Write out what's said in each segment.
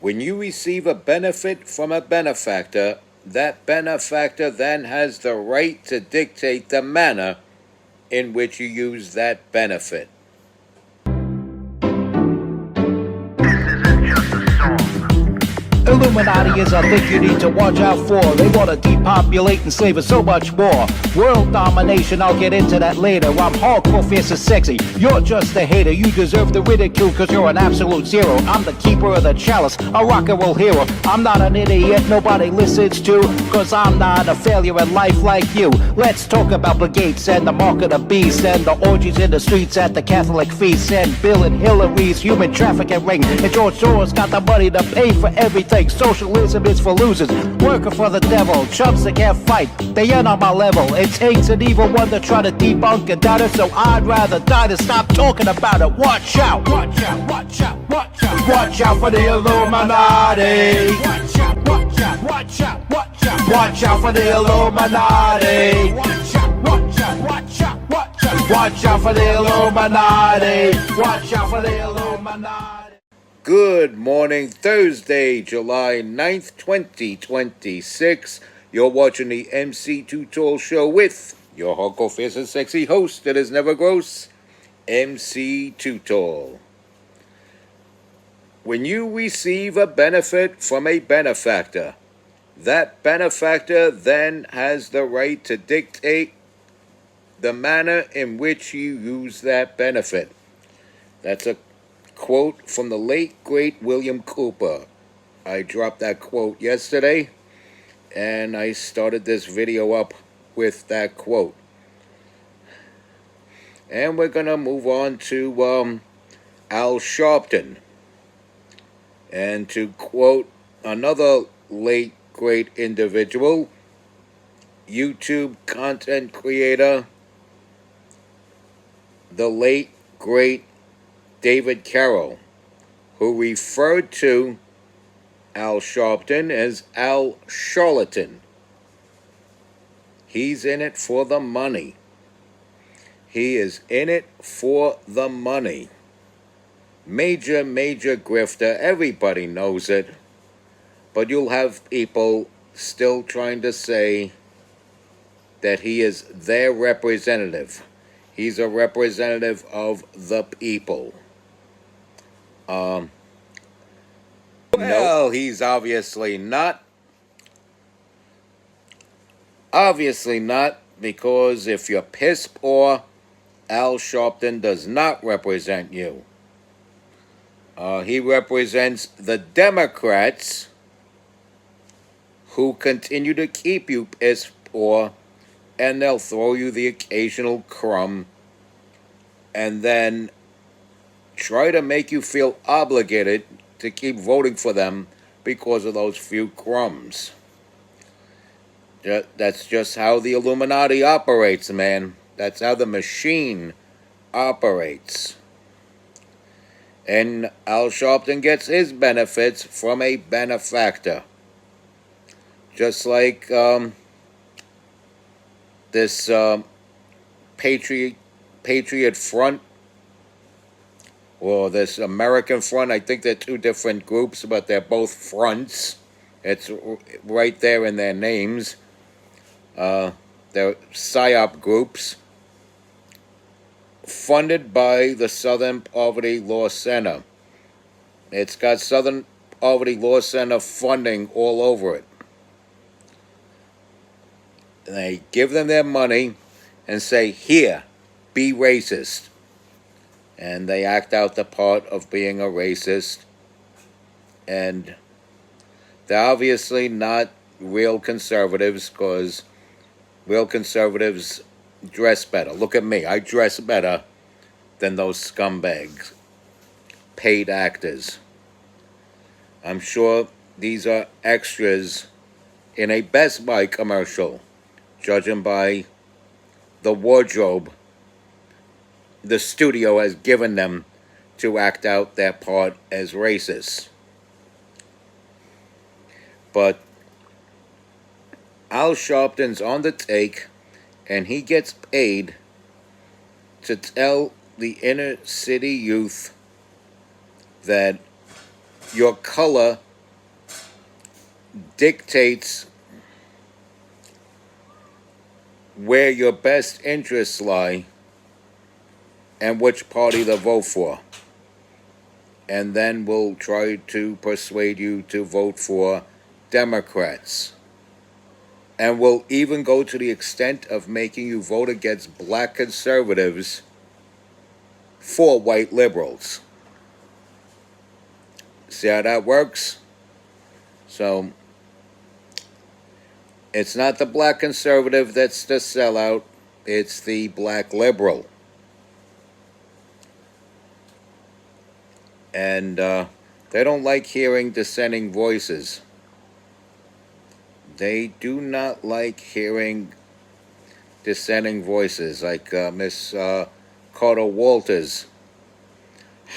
When you receive a benefit from a benefactor, that benefactor then has the right to dictate the manner in which you use that benefit. Illuminati is a thing you need to watch out for. They want to depopulate and slave us so much more. World domination, I'll get into that later. I'm hardcore, fierce and sexy. You're just a hater. You deserve the ridicule because you're an absolute zero. I'm the keeper of the chalice, a rock and roll hero. I'm not an idiot nobody listens to, because I'm not a failure in life like you. Let's talk about Bill Gates and the mark of the beast and the orgies in the streets at the Catholic feasts and Bill and Hillary's human trafficking ring. And George Soros got the money to pay for everything. Socialism is for losers, working for the devil, chumps that can't fight, they ain't on my level. It takes an evil one to try to debunk and doubt it, so I'd rather die than stop talking about it. Watch out, watch out, watch out, watch out. Watch out for the Illuminati. Watch out, watch out, watch out, watch out. Watch out for the Illuminati. Watch out, watch out, watch out, watch out. Watch out for the Illuminati. Watch out for the Illuminati. Good morning, Thursday, July 9th, 2026. You're watching the MC Too Tall Show with your hardcore, fierce, and sexy host that is never gross, MC Too Tall. When you receive a benefit from a benefactor, that benefactor then has the right to dictate the manner in which you use that benefit. That's a quote from the late, great William Cooper. I dropped that quote yesterday, and I started this video up with that quote. And we're going to move on to Al Sharpton. And to quote another late, great individual, YouTube content creator, the late, great David Carroll, who referred to Al Sharpton as Al Charlatan. He's in it for the money. He is in it for the money. Major grifter. Everybody knows it. But you'll have people still trying to say that he is their representative. He's a representative of the people. Well, he's obviously not. Obviously not, because if you're piss poor, Al Sharpton does not represent you. He represents the Democrats who continue to keep you piss poor, and they'll throw you the occasional crumb, and then try to make you feel obligated to keep voting for them because of those few crumbs. That's just how the Illuminati operates, man. That's how the machine operates. And Al Sharpton gets his benefits from a benefactor. Just like this Patriot Front, or this American Front. I think they're two different groups, but they're both fronts. It's right there in their names. They're PSYOP groups funded by the Southern Poverty Law Center. It's got Southern Poverty Law Center funding all over it. And they give them their money and say, here, be racist. And they act out the part of being a racist. And they're obviously not real conservatives, because real conservatives dress better. Look at me. I dress better than those scumbags, paid actors. I'm sure these are extras in a Best Buy commercial, judging by the wardrobe the studio has given them to act out their part as racists. But Al Sharpton's on the take, and he gets paid to tell the inner city youth that your color dictates where your best interests lie and which party to vote for. And then will try to persuade you to vote for Democrats. And will even go to the extent of making you vote against black conservatives for white liberals. See how that works? So, it's not the black conservative that's the sellout, it's the black liberal. And they don't like hearing dissenting voices. They do not like hearing dissenting voices, like Miss Carter Walters,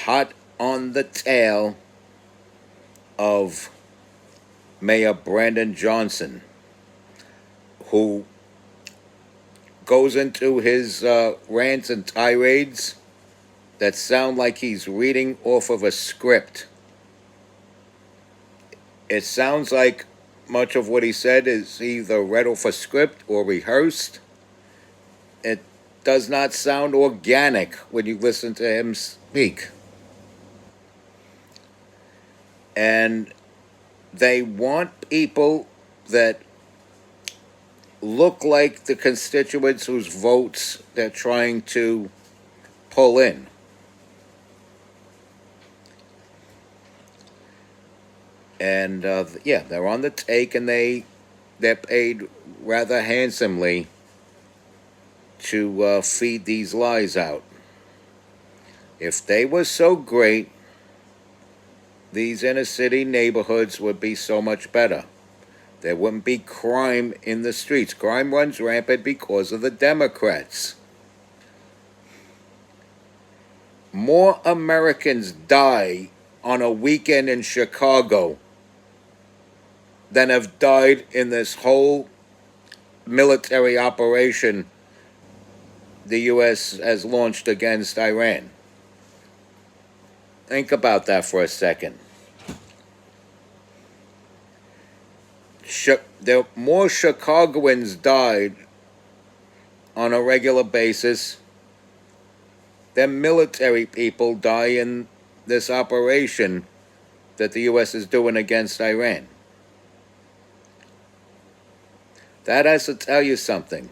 hot on the tail of Mayor Brandon Johnson, who goes into his rants and tirades that sound like he's reading off of a script. It sounds like much of what he said is either read off a script or rehearsed. It does not sound organic when you listen to him speak. And they want people that look like the constituents whose votes they're trying to pull in. And they're on the take, and they're paid rather handsomely to feed these lies out. If they were so great, these inner city neighborhoods would be so much better. There wouldn't be crime in the streets. Crime runs rampant because of the Democrats. More Americans die on a weekend in Chicago than have died in this whole military operation the U.S. has launched against Iran. Think about that for a second. More Chicagoans died on a regular basis than military people die in this operation that the U.S. is doing against Iran. That has to tell you something.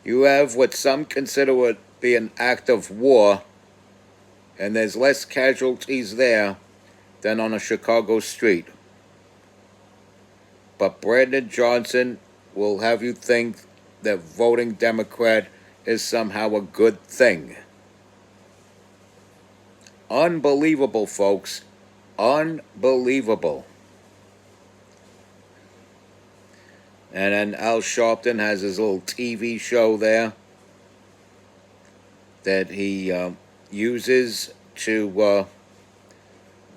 You have what some consider would be an act of war, and there's less casualties there than on a Chicago street. But Brandon Johnson will have you think that voting Democrat is somehow a good thing. Unbelievable, folks. Unbelievable. And then Al Sharpton has his little TV show there that he uses to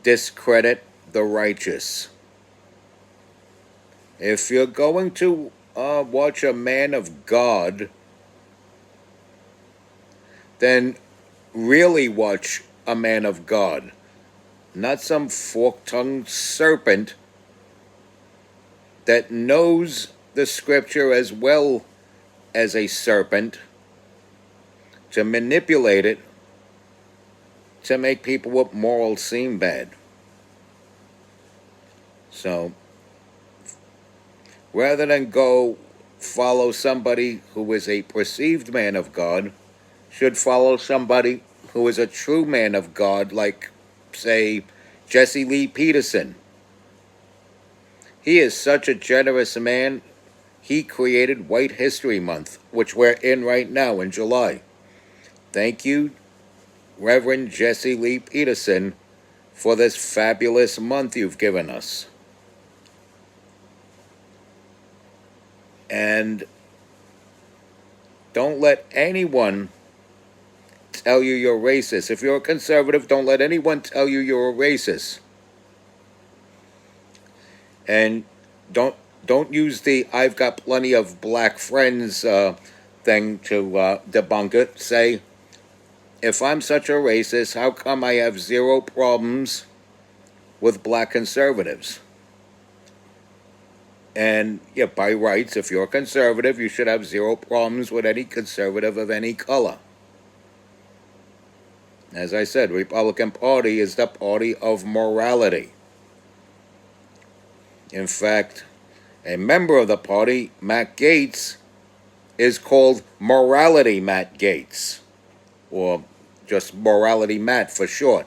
discredit the righteous. If you're going to watch a man of God, then really watch a man of God, not some fork-tongued serpent that knows the scripture as well as a serpent to manipulate it to make people with morals seem bad. So, rather than go follow somebody who is a perceived man of God, should follow somebody who is a true man of God, like, say, Jesse Lee Peterson. He is such a generous man. He created White History Month, which we're in right now in July. Thank you, Reverend Jesse Lee Peterson, for this fabulous month you've given us. And don't let anyone tell you you're racist. If you're a conservative, don't let anyone tell you you're a racist. And don't use the "I've got plenty of black friends" thing to debunk it. Say, if I'm such a racist, how come I have zero problems with black conservatives. And yeah, by rights, if you're conservative, you should have zero problems with any conservative of any color. As I said, Republican Party is the party of morality. In fact, a member of the party, Matt Gaetz, is called Morality Matt Gaetz, or just Morality Matt for short.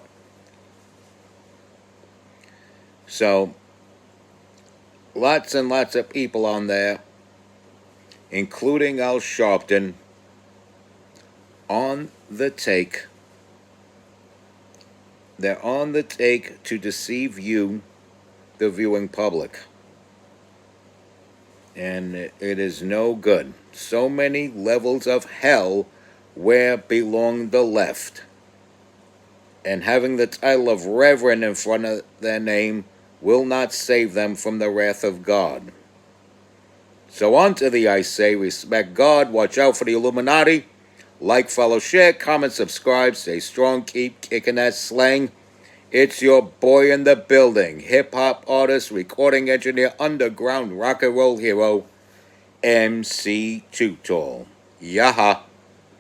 So, lots and lots of people on there, including Al Sharpton, on the take. They're on the take to deceive you, the viewing public. And it is no good. So many levels of hell where belong the left. And having the title of Reverend in front of their name will not save them from the wrath of God. So on to the I say, respect God, watch out for the Illuminati, like, follow, share, comment, subscribe, stay strong, keep kicking that slang. It's your boy in the building, hip-hop artist, recording engineer, underground rock and roll hero, MC Too Tall. Yaha.